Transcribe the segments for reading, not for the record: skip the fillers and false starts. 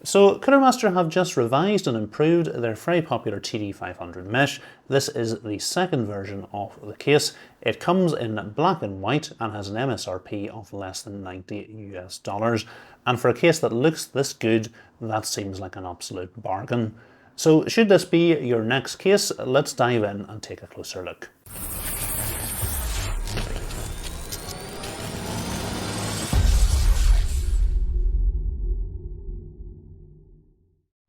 So Cooler Master have just revised and improved their very popular TD500 mesh. This is the second version of the case. It comes in black and white and has an MSRP of less than $90 US. And for a case that looks this good, that seems like an absolute bargain. So should this be your next case, let's dive in and take a closer look.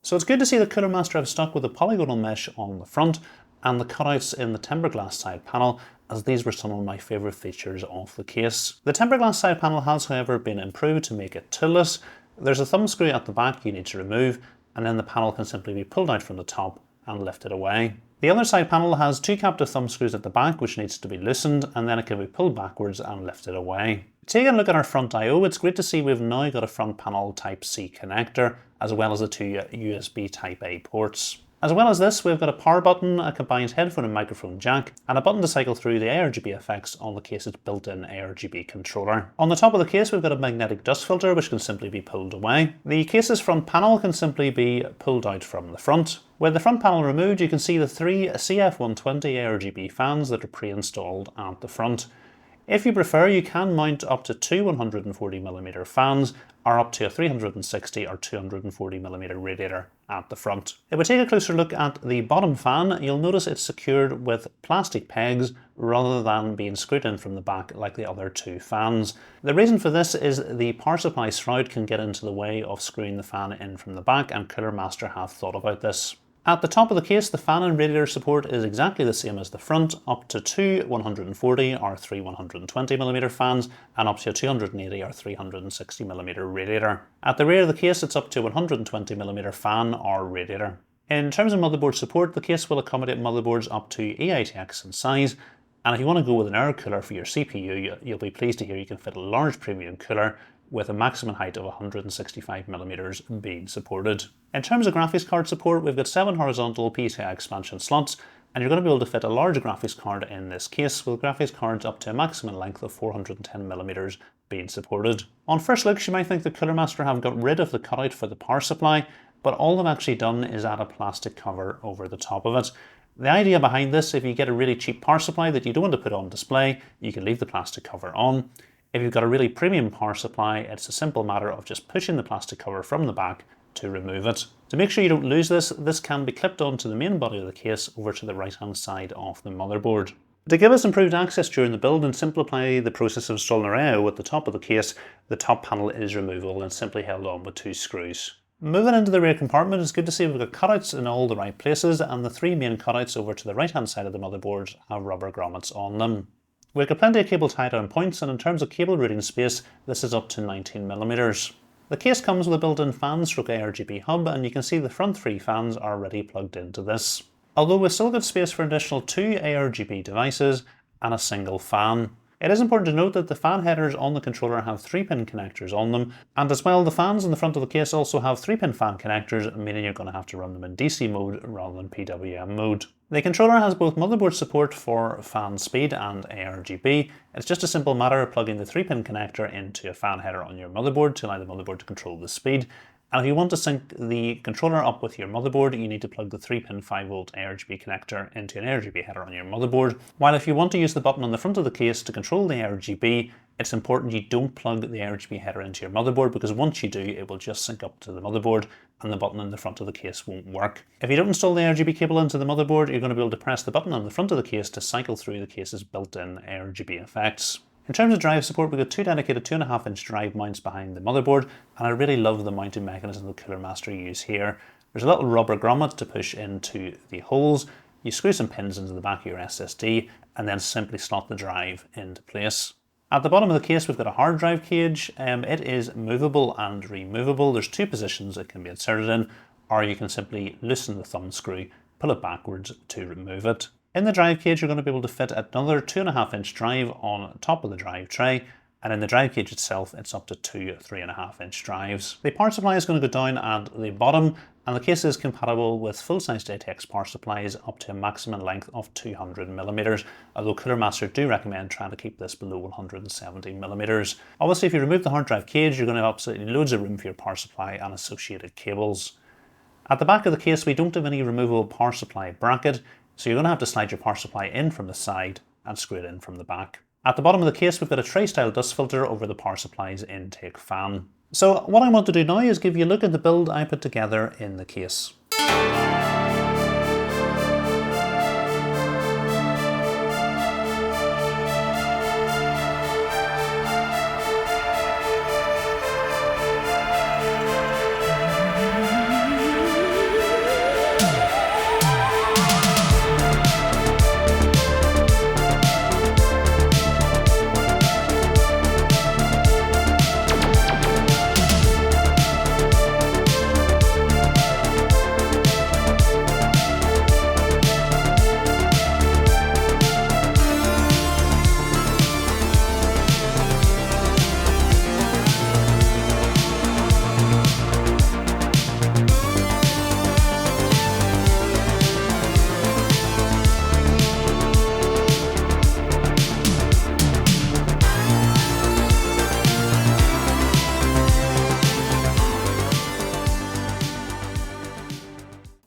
So it's good to see that Cooler Master have stuck with the polygonal mesh on the front and the cutouts in the tempered glass side panel, as these were some of my favourite features of the case. The tempered glass side panel has however been improved to make it toolless. There's a thumb screw at the back you need to remove, and then the panel can simply be pulled out from the top and lifted away. The other side panel has two captive thumb screws at the back which needs to be loosened, and then it can be pulled backwards and lifted away. Taking a look at our front I/O, it's great to see we've now got a front panel Type-C connector, as well as the two USB Type-A ports. As well as this, we've got a power button, a combined headphone and microphone jack, and a button to cycle through the ARGB effects on the case's built-in ARGB controller. On the top of the case, we've got a magnetic dust filter which can simply be pulled away. The case's front panel can simply be pulled out from the front. With the front panel removed, you can see the three CF120 ARGB fans that are pre-installed at the front. If you prefer, you can mount up to two 140mm fans, or up to a 360 or 240mm radiator at the front. If we take a closer look at the bottom fan, you'll notice it's secured with plastic pegs rather than being screwed in from the back like the other two fans. The reason for this is the power supply shroud can get into the way of screwing the fan in from the back, and Cooler Master have thought about this. At the top of the case, the fan and radiator support is exactly the same as the front, up to two 140 or three 120mm fans, and up to a 280 or 360mm radiator. At the rear of the case, it's up to 120mm fan or radiator. In terms of motherboard support, the case will accommodate motherboards up to 8ATX in size, and if you want to go with an air cooler for your CPU, you'll be pleased to hear you can fit a large premium cooler with a maximum height of 165mm being supported. In terms of graphics card support, we've got 7 horizontal PCI expansion slots, and you're going to be able to fit a large graphics card in this case, with graphics cards up to a maximum length of 410mm being supported. On first looks, you might think that Cooler Master have got rid of the cutout for the power supply, but all they've actually done is add a plastic cover over the top of it. The idea behind this, if you get a really cheap power supply that you don't want to put on display, you can leave the plastic cover on. If you've got a really premium power supply, it's a simple matter of just pushing the plastic cover from the back to remove it. To make sure you don't lose this can be clipped onto the main body of the case over to the right hand side of the motherboard. To give us improved access during the build and simplify the process of installing our I/O at the top of the case, the top panel is removable and simply held on with two screws. Moving into the rear compartment, it's good to see we've got cutouts in all the right places, and the three main cutouts over to the right hand side of the motherboard have rubber grommets on them. We've got plenty of cable tie down points, and in terms of cable routing space, this is up to 19mm. The case comes with a built-in fan/ARGB hub, and you can see the front three fans are already plugged into this. Although we've still got space for an additional two ARGB devices and a single fan. It is important to note that the fan headers on the controller have 3-pin connectors on them, and as well the fans in the front of the case also have 3-pin fan connectors, meaning you're going to have to run them in DC mode rather than PWM mode. The controller has both motherboard support for fan speed and ARGB. It's just a simple matter of plugging the 3-pin connector into a fan header on your motherboard to allow the motherboard to control the speed. And if you want to sync the controller up with your motherboard, you need to plug the 3-pin 5V ARGB connector into an ARGB header on your motherboard. While if you want to use the button on the front of the case to control the ARGB, it's important you don't plug the ARGB header into your motherboard, because once you do, it will just sync up to the motherboard and the button in the front of the case won't work. If you don't install the ARGB cable into the motherboard, you're going to be able to press the button on the front of the case to cycle through the case's built-in ARGB effects. In terms of drive support, we've got two dedicated 2.5-inch drive mounts behind the motherboard, and I really love the mounting mechanism that Cooler Master use here. There's a little rubber grommet to push into the holes. You screw some pins into the back of your SSD, and then simply slot the drive into place. At the bottom of the case, we've got a hard drive cage. It is movable and removable. There's two positions it can be inserted in, or you can simply loosen the thumb screw, pull it backwards to remove it. In the drive cage, you're going to be able to fit another 2.5-inch drive on top of the drive tray, and in the drive cage itself, it's up to two 3.5-inch drives. The power supply is going to go down at the bottom, and the case is compatible with full-size JTX power supplies up to a maximum length of 200mm, although Cooler Master do recommend trying to keep this below 170mm. Obviously, if you remove the hard drive cage, you're going to have absolutely loads of room for your power supply and associated cables. At the back of the case, we don't have any removable power supply bracket, so you're going to have to slide your power supply in from the side and screw it in from the back. At the bottom of the case, we've got a tray-style dust filter over the power supply's intake fan. So what I want to do now is give you a look at the build I put together in the case.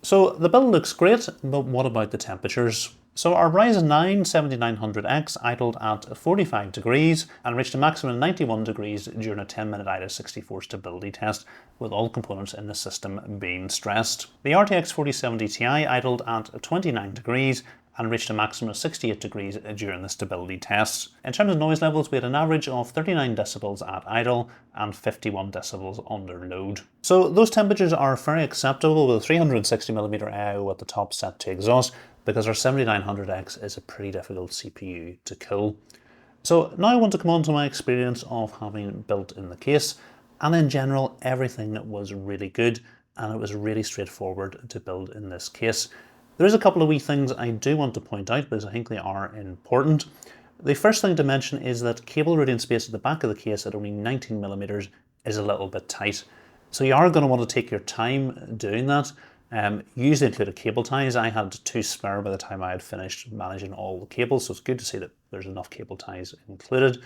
So the build looks great, but what about the temperatures? So our Ryzen 9 7900X idled at 45 degrees and reached a maximum of 91 degrees during a 10-minute AIDA64 stability test, with all components in the system being stressed. The RTX 4070 Ti idled at 29 degrees and reached a maximum of 68 degrees during the stability test. In terms of noise levels, we had an average of 39 decibels at idle and 51 decibels under load. So those temperatures are very acceptable with a 360mm AIO at the top set to exhaust, because our 7900X is a pretty difficult CPU to cool. So now I want to come on to my experience of having built in the case, and in general everything was really good and it was really straightforward to build in this case. There is a couple of wee things I do want to point out because I think they are important. The first thing to mention is that cable routing space at the back of the case at only 19mm is a little bit tight. So you are going to want to take your time doing that. Usually included cable ties. I had 2 spare by the time I had finished managing all the cables, so it's good to see that there's enough cable ties included.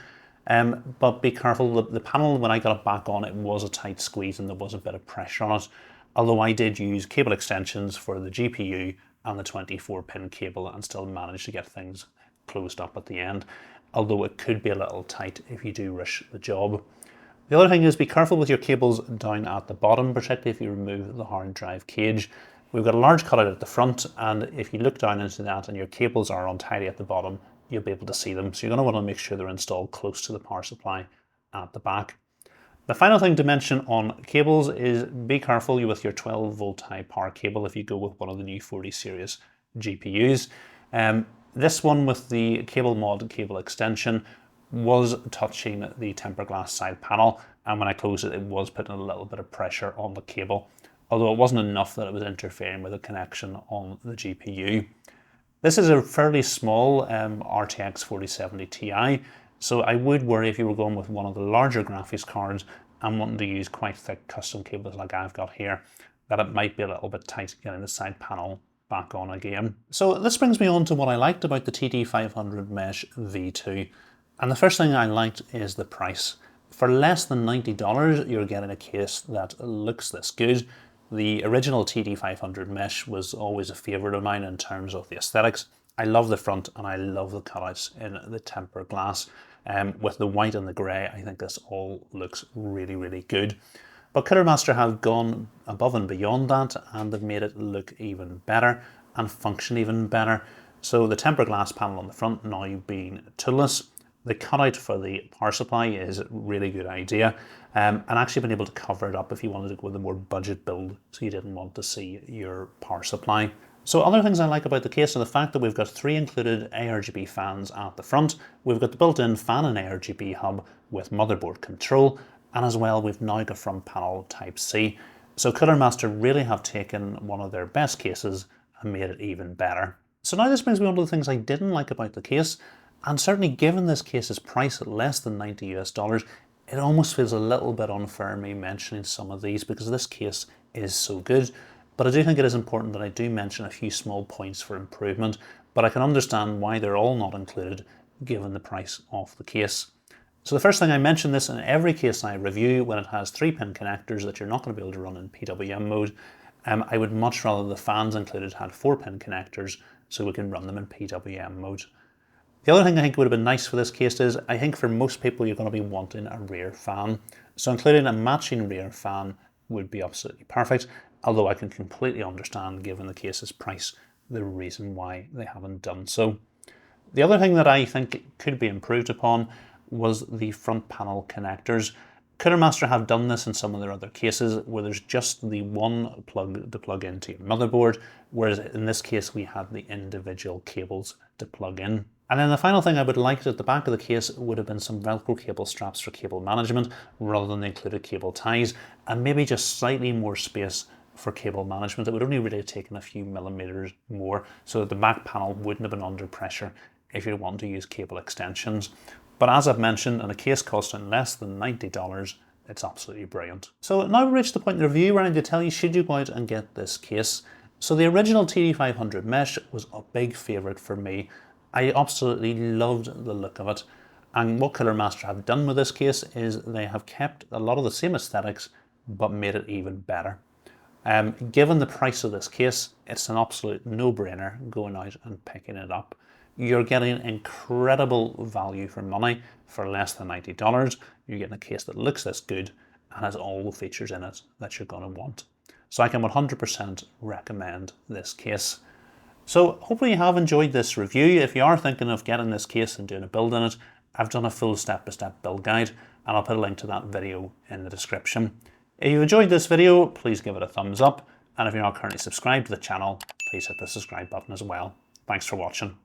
But be careful, the panel, when I got it back on, it was a tight squeeze and there was a bit of pressure on it. Although I did use cable extensions for the GPU and the 24-pin cable and still managed to get things closed up at the end, although it could be a little tight if you do rush the job. The other thing is be careful with your cables down at the bottom, particularly if you remove the hard drive cage. We've got a large cutout at the front, and if you look down into that and your cables are untidy at the bottom, you'll be able to see them. So you're going to want to make sure they're installed close to the power supply at the back. The final thing to mention on cables is be careful with your 12-volt high power cable if you go with one of the new 40 series GPUs. This one with the CableMod cable extension was touching the tempered glass side panel, and when I closed it, it was putting a little bit of pressure on the cable, although it wasn't enough that it was interfering with the connection on the GPU. This is a fairly small RTX 4070 Ti, so I would worry if you were going with one of the larger graphics cards and wanting to use quite thick custom cables like I've got here, that it might be a little bit tight getting the side panel back on again. So this brings me on to what I liked about the TD500 Mesh V2. And the first thing I liked is the price. For less than $90, you're getting a case that looks this good. The original TD500 Mesh was always a favourite of mine in terms of the aesthetics. I love the front and I love the cutouts in the tempered glass. With the white and the grey, I think this all looks really, really good. But Cooler Master have gone above and beyond that, and they've made it look even better and function even better. So the tempered glass panel on the front now being toolless. The cutout for the power supply is a really good idea, and actually been able to cover it up if you wanted to go with a more budget build, so you didn't want to see your power supply. So other things I like about the case are the fact that we've got 3 included ARGB fans at the front, we've got the built-in fan and ARGB hub with motherboard control, and as well we've now got front panel Type-C. So Cooler Master really have taken one of their best cases and made it even better. So now this brings me on to the things I didn't like about the case. And certainly given this case's price at less than $90 US, it almost feels a little bit unfair me mentioning some of these because this case is so good. but I do think it is important that I do mention a few small points for improvement, but I can understand why they're all not included given the price of the case. So the first thing, I mention this in every case I review, when it has 3-pin connectors that you're not going to be able to run in PWM mode, I would much rather the fans included had 4-pin connectors so we can run them in PWM mode. The other thing I think would have been nice for this case is, I think for most people you're going to be wanting a rear fan. So including a matching rear fan would be absolutely perfect, although I can completely understand, given the case's price, the reason why they haven't done so. The other thing that I think could be improved upon was the front panel connectors. Codemaster have done this in some of their other cases where there's just the one plug to plug into your motherboard, whereas in this case we had the individual cables to plug in. And then the final thing I would like at the back of the case would have been some Velcro cable straps for cable management rather than the included cable ties, and maybe just slightly more space for cable management. It would only really have taken a few millimeters more so that the back panel wouldn't have been under pressure if you want to use cable extensions. But as I've mentioned, in a case costing less than $90, it's absolutely brilliant. So now we've reached the point in the review where I need to tell you, should you go out and get this case? So the original TD500 mesh was a big favourite for me. I absolutely loved the look of it. And what Codemaster have done with this case is they have kept a lot of the same aesthetics, but made it even better. Given the price of this case, it's an absolute no-brainer going out and picking it up. You're getting incredible value for money for less than $90. You're getting a case that looks this good and has all the features in it that you're going to want. So I can 100% recommend this case. So hopefully you have enjoyed this review. If you are thinking of getting this case and doing a build in it, I've done a full step-by-step build guide, and I'll put a link to that video in the description. If you've enjoyed this video, please give it a thumbs up. And if you're not currently subscribed to the channel, please hit the subscribe button as well. Thanks for watching.